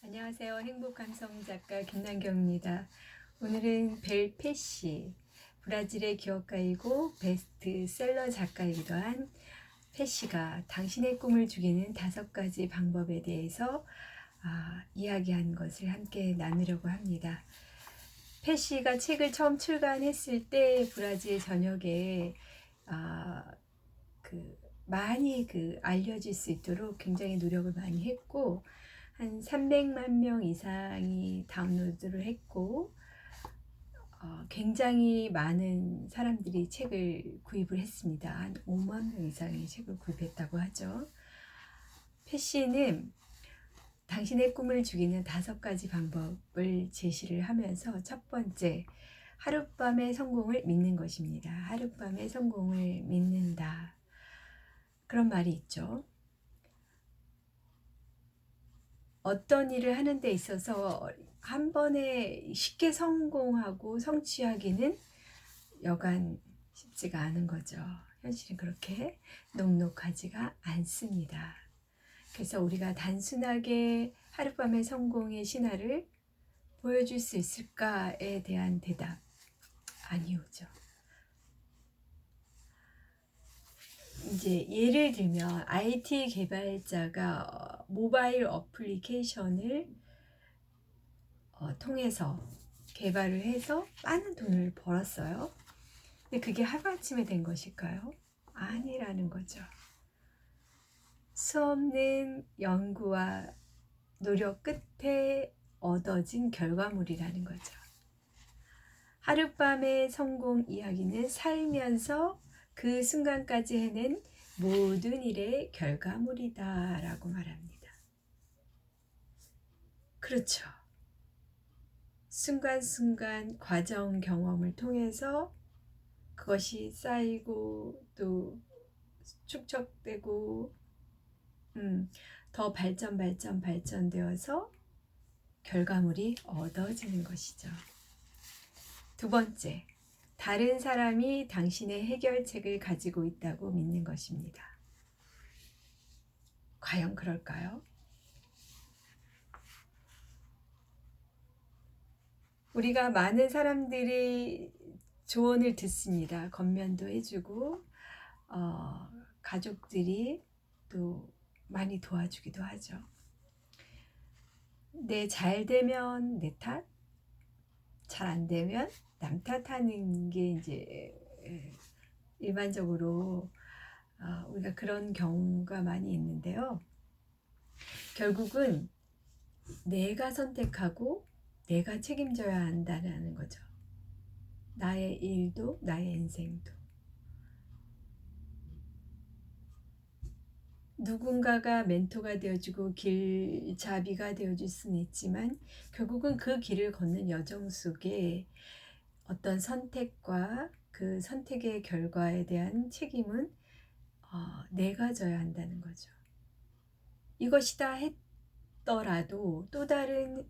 안녕하세요. 행복감성 작가 김난경입니다. 오늘은 벨 페시, 브라질의 기업가이고 베스트셀러 작가이기도 한 페시가 당신의 꿈을 죽이는 5가지 방법에 대해서 이야기한 것을 함께 나누려고 합니다. 페시가 책을 처음 출간했을 때 브라질 전역에 많이 알려질 수 있도록 굉장히 노력을 많이 했고, 한 300만 명 이상이 다운로드를 했고, 굉장히 많은 사람들이 책을 구입을 했습니다. 한 5만 명 이상이 책을 구입했다고 하죠. 페시는 당신의 꿈을 죽이는 5가지 방법을 제시를 하면서, 첫 번째, 하룻밤의 성공을 믿는 것입니다. 하룻밤의 성공을 믿는다. 그런 말이 있죠. 어떤 일을 하는 데 있어서 한 번에 쉽게 성공하고 성취하기는 여간 쉽지가 않은 거죠. 현실은 그렇게 녹록하지가 않습니다. 그래서 우리가 단순하게 하룻밤의 성공의 신화를 보여줄 수 있을까에 대한 대답, 아니오죠. 이제 예를 들면 IT 개발자가 모바일 어플리케이션을 통해서 개발을 해서 많은 돈을 벌었어요. 근데 그게 하루아침에 된 것일까요? 아니라는 거죠. 수없는 연구와 노력 끝에 얻어진 결과물이라는 거죠. 하룻밤의 성공 이야기는 살면서 그 순간까지 해낸 모든 일의 결과물이다 라고 말합니다. 그렇죠. 순간순간 과정 경험을 통해서 그것이 쌓이고 또 축적되고 더 발전되어서 결과물이 얻어지는 것이죠. 두 번째, 다른 사람이 당신의 해결책을 가지고 있다고 믿는 것입니다. 과연 그럴까요? 우리가 많은 사람들이 조언을 듣습니다. 건면도 해주고 가족들이 또 많이 도와주기도 하죠. 잘 되면 내 탓, 잘 안 되면 남 탓하는 게 이제 일반적으로 우리가 그런 경우가 많이 있는데요. 결국은 내가 선택하고 내가 책임져야 한다는 거죠. 나의 일도 나의 인생도. 누군가가 멘토가 되어주고 길잡이가 되어줄 수는 있지만 결국은 그 길을 걷는 여정 속에 어떤 선택과 그 선택의 결과에 대한 책임은 내가 져야 한다는 거죠. 이것이다 했더라도 또 다른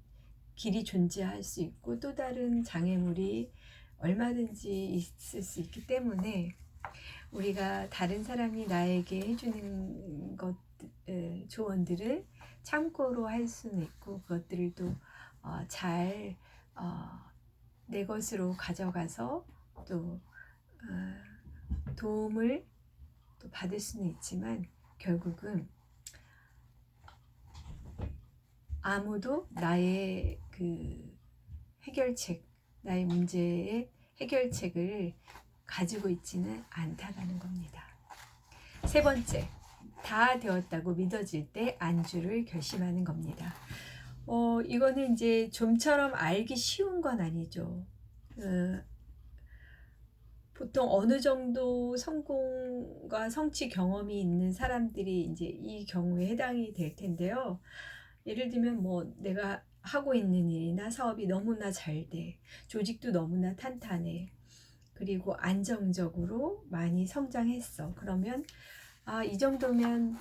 길이 존재할 수 있고 또 다른 장애물이 얼마든지 있을 수 있기 때문에 우리가 다른 사람이 나에게 해주는 조언들을 참고로 할 수는 있고 그것들을 또 잘 내 것으로 가져가서 또 도움을 또 받을 수는 있지만 결국은 아무도 나의 해결책, 나의 문제의 해결책을 가지고 있지는 않다라는 겁니다. 세 번째, 다 되었다고 믿어질 때 안주를 결심하는 겁니다. 이거는 이제 좀처럼 알기 쉬운 건 아니죠. 보통 어느 정도 성공과 성취 경험이 있는 사람들이 이제 이 경우에 해당이 될 텐데요. 예를 들면 내가 하고 있는 일이나 사업이 너무나 잘 돼. 조직도 너무나 탄탄해. 그리고 안정적으로 많이 성장했어. 그러면 이 정도면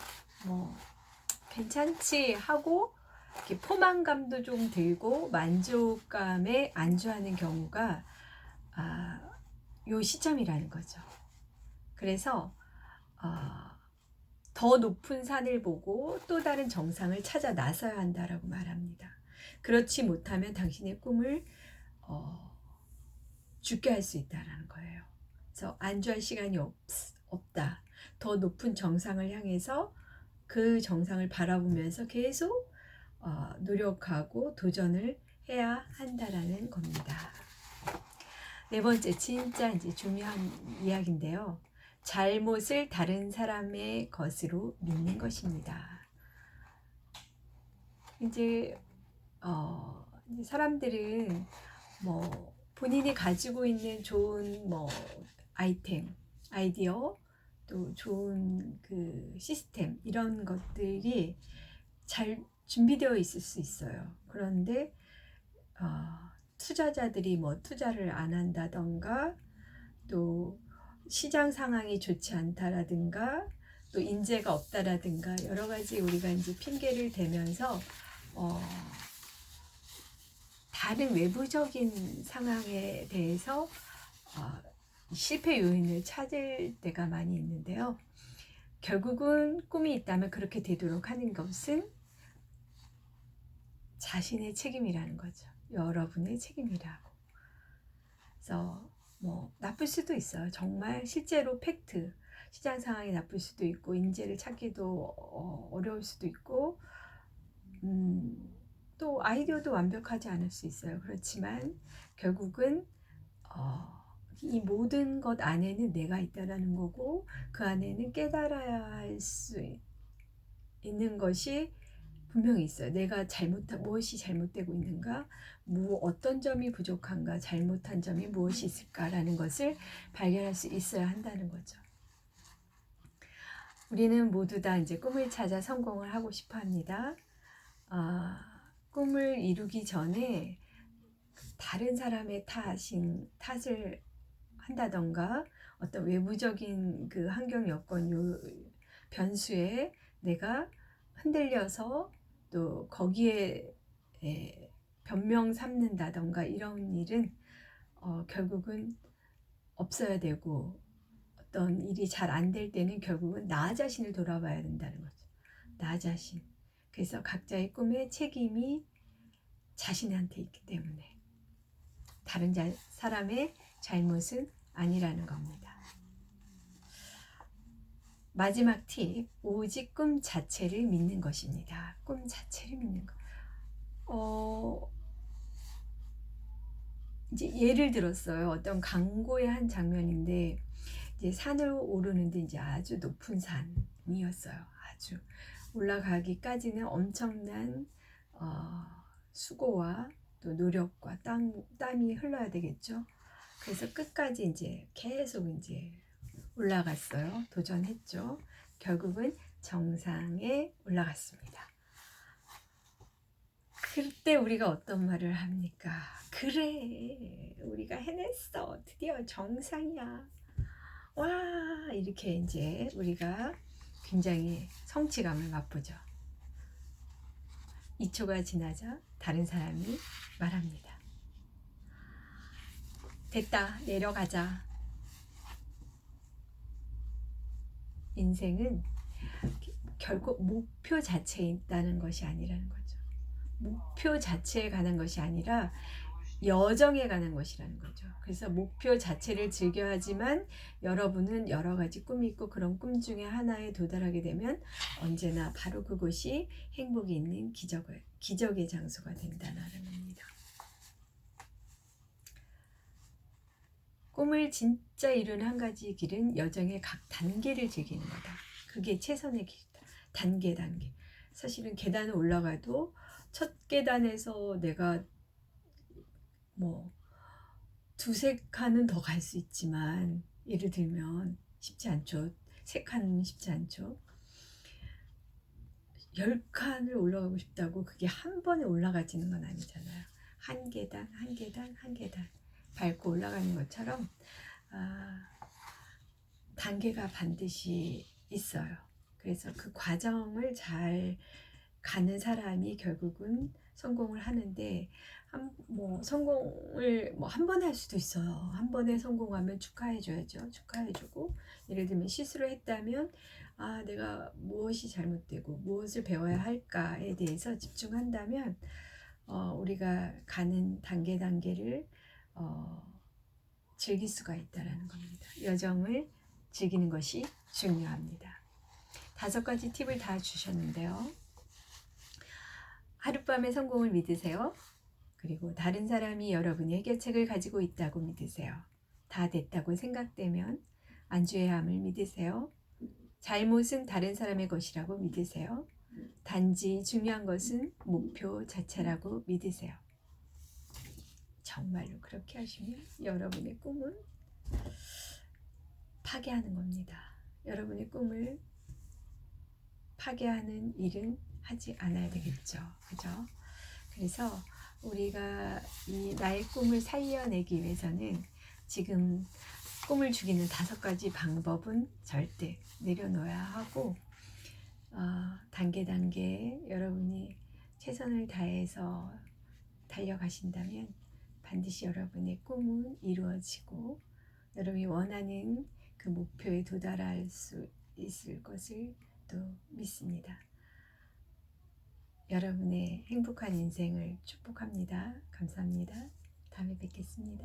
괜찮지 하고 이렇게 포만감도 좀 들고 만족감에 안주하는 경우가 요 시점이라는 거죠. 그래서 더 높은 산을 보고 또 다른 정상을 찾아 나서야 한다라고 말합니다. 그렇지 못하면 당신의 꿈을 죽게 할 수 있다라는 거예요. 그래서 안주할 시간이 없다. 더 높은 정상을 향해서 그 정상을 바라보면서 계속 노력하고 도전을 해야 한다라는 겁니다. 네 번째, 진짜 이제 중요한 이야기인데요. 잘못을 다른 사람의 것으로 믿는 것입니다. 이제 사람들은 뭐 본인이 가지고 있는 좋은 뭐 아이템, 아이디어, 또 좋은 그 시스템 이런 것들이 잘 준비되어 있을 수 있어요. 그런데 투자자들이 뭐 투자를 안 한다던가, 또 시장 상황이 좋지 않다라든가, 또 인재가 없다라든가 여러 가지 우리가 이제 핑계를 대면서 다른 외부적인 상황에 대해서 실패 요인을 찾을 때가 많이 있는데요. 결국은 꿈이 있다면 그렇게 되도록 하는 것은 자신의 책임이라는 거죠. 여러분의 책임이라고. 그래서 뭐 나쁠 수도 있어요. 정말 실제로 팩트, 시장 상황이 나쁠 수도 있고 인재를 찾기도 어려울 수도 있고 또 아이디어도 완벽하지 않을 수 있어요. 그렇지만 결국은 이 모든 것 안에는 내가 있다라는 거고, 그 안에는 깨달아야 할 수 있는 것이 분명히 있어요. 내가 무엇이 잘못되고 있는가, 어떤 점이 부족한가, 잘못한 점이 무엇이 있을까라는 것을 발견할 수 있어야 한다는 거죠. 우리는 모두 다 이제 꿈을 찾아 성공을 하고 싶어 합니다. 꿈을 이루기 전에 다른 사람의 탓을 한다던가, 어떤 외부적인 그 환경 여건 변수에 내가 흔들려서 또 거기에 변명 삼는다던가 이런 일은 결국은 없어야 되고, 어떤 일이 잘 안 될 때는 결국은 나 자신을 돌아봐야 된다는 거죠. 나 자신. 그래서 각자의 꿈의 책임이 자신한테 있기 때문에 다른 사람의 잘못은 아니라는 겁니다. 마지막 팁, 오직 꿈 자체를 믿는 것입니다. 꿈 자체를 믿는 것. 이제 예를 들었어요. 어떤 광고의 한 장면인데, 이제 산을 오르는데 이제 아주 높은 산이었어요. 아주 올라가기까지는 엄청난 수고와 또 노력과 땀이 흘러야 되겠죠. 그래서 끝까지 이제 계속 이제 올라갔어요. 도전했죠. 결국은 정상에 올라갔습니다. 그때 우리가 어떤 말을 합니까? 그래, 우리가 해냈어. 드디어 정상이야. 와, 이렇게 이제 우리가 굉장히 성취감을 맛보죠. 2초가 지나자 다른 사람이 말합니다. 됐다, 내려가자. 인생은 결국 목표 자체에 있다는 것이 아니라는 거죠. 목표 자체에 가는 것이 아니라 여정에 가는 것이라는 거죠. 그래서 목표 자체를 즐겨야 하지만 여러분은 여러 가지 꿈이 있고, 그런 꿈 중에 하나에 도달하게 되면 언제나 바로 그곳이 행복이 있는 기적의 장소가 된다는 겁니다. 꿈을 진짜 이루는 한 가지 길은 여정의 각 단계를 즐기는 거다. 그게 최선의 길이다. 단계. 사실은 계단을 올라가도 첫 계단에서 내가 뭐 두세 칸은 더 갈 수 있지만, 예를 들면 쉽지 않죠. 3칸은 쉽지 않죠. 10칸을 올라가고 싶다고 그게 한 번에 올라가지는 건 아니잖아요. 한 계단 밟고 올라가는 것처럼 단계가 반드시 있어요. 그래서 그 과정을 잘 가는 사람이 결국은 성공을 하는데, 성공을 한 번 할 수도 있어요. 한 번에 성공하면 축하해줘야죠. 축하해주고, 예를 들면 실수를 했다면 내가 무엇이 잘못되고 무엇을 배워야 할까에 대해서 집중한다면 우리가 가는 단계를 즐길 수가 있다는 겁니다. 여정을 즐기는 것이 중요합니다. 5가지 팁을 다 주셨는데요. 하룻밤의 성공을 믿으세요. 그리고 다른 사람이 여러분의 해결책을 가지고 있다고 믿으세요. 다 됐다고 생각되면 안주해야 함을 믿으세요. 잘못은 다른 사람의 것이라고 믿으세요. 단지 중요한 것은 목표 자체라고 믿으세요. 정말로 그렇게 하시면 여러분의 꿈은 파괴하는 겁니다. 여러분의 꿈을 파괴하는 일은 하지 않아야 되겠죠. 그죠? 그래서 우리가 이 나의 꿈을 살려내기 위해서는 지금 꿈을 죽이는 5가지 방법은 절대 내려놓아야 하고, 단계 여러분이 최선을 다해서 달려가신다면 반드시 여러분의 꿈은 이루어지고 여러분이 원하는 그 목표에 도달할 수 있을 것을 또 믿습니다. 여러분의 행복한 인생을 축복합니다. 감사합니다. 다음에 뵙겠습니다.